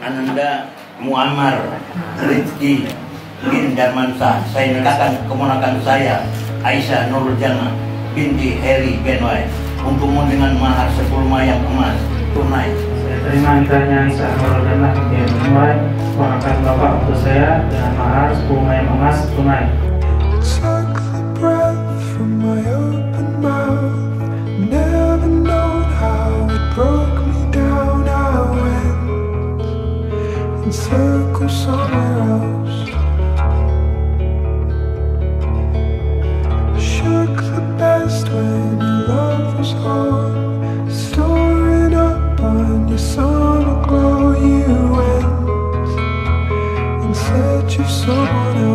Ananda Muammar Rizki bin Darmansyah. Saya nikahkan keponakan saya Aisyah Nurul Jannah binti Heri Benway untukmu dengan mahar 10 mayang emas tunai. Saya terima nikahnya Aisyah Nurul Jannah binti Heri Benway keponakan bapak untuk saya dengan mahar 10 mayang emas tunai. Circle somewhere else. Shook the best when your love was gone. Storing up on your summer glow. You went in search of someone else.